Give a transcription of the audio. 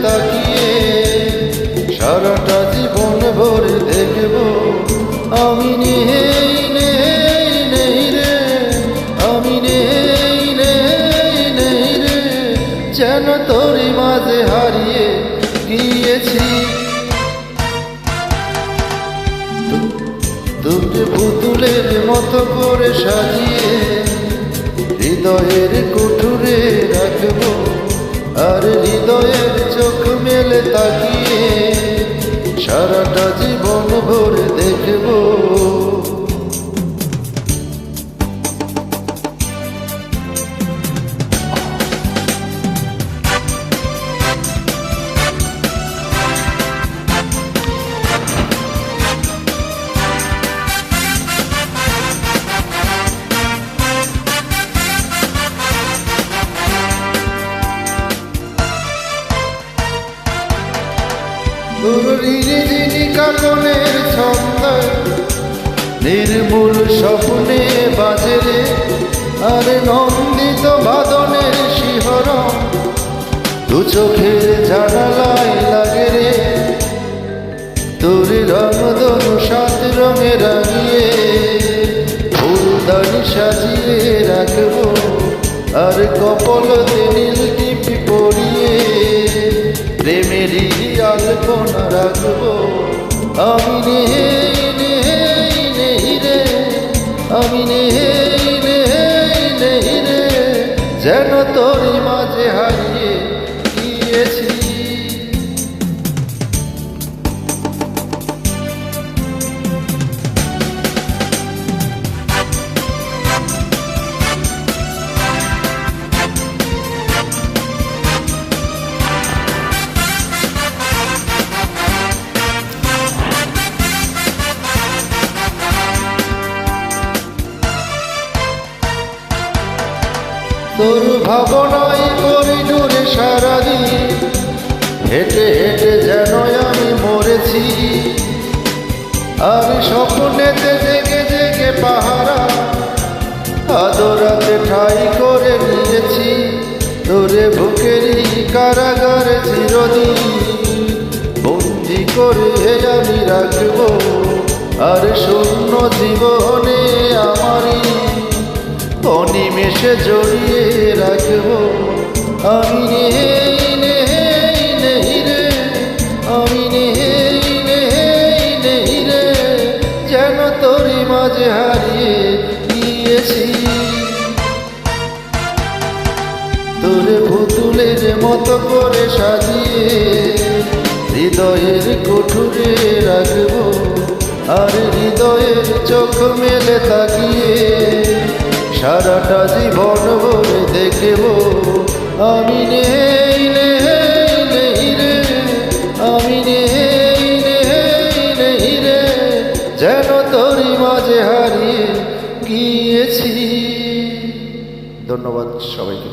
তাকিয়ে সারাটা জীবন ভরে দেখব আমি নেই নেই নেই রে, আমি নেই নেই নেই রে, যেন তোরই মাঝে হারিয়ে গিয়েছি। তোকে পুতুলের মতো করে সাজিয়ে হৃদয়ের কুঠুরে রাখবো, আর হৃদয়ের চোখ মেলে তাকিয়ে সারাটা জীবন ভরে দেখবো। কাকনের ছন্দ নির্মূল স্বপ্নে বাজে রে, আর নন্দিত বাদনের শিহরণ দু চোখের জানালায় লাগে রে। তোর রংধনু সাত রঙে রাঙিয়ে ফুলদানি সাজিয়ে রাখবো, আর কপলতে নীল টিপি পরিয়ে প্রেমেরই আলপনা রাখবো। আমি নেই নেই নেই রে, আমি নেই নেই নেই রে, যেন তোরই মাঝে হারিয়ে গিয়েছি। তোর ভাবনাই করিডোরে সারাদিন হেঁটে হেঁটে যেন আমি মরেছি, আর স্বপ্নেতে জেগে জেগে পাহারা আদরাতে ঠাই করে নিয়েছি। তোরে বুকেরই কারাগারে চিরদিন বন্দি করে আমি রাখবো, আর শূন্য জীবনে আমারই অনিমেষে জড়িয়ে রাখবো। আমি নেই নেই নেই রে, আমি নেই নেই নেই রে, যেন তোরই মাঝে হারিয়ে গিয়েছি। তোরে পুতুলের মতো করে সাজিয়ে হৃদয়ের কুঠুরে রাখবো, আর হৃদয়ের চোখ মেলে তাকিয়ে সারাটা জীবন ভরে দেখবো। আমি নেই নেই নেই রে, আমি নেই নেই নেই রে, যেন তোরই মাঝে হারিয়ে গিয়েছি। ধন্যবাদ সবাইকে।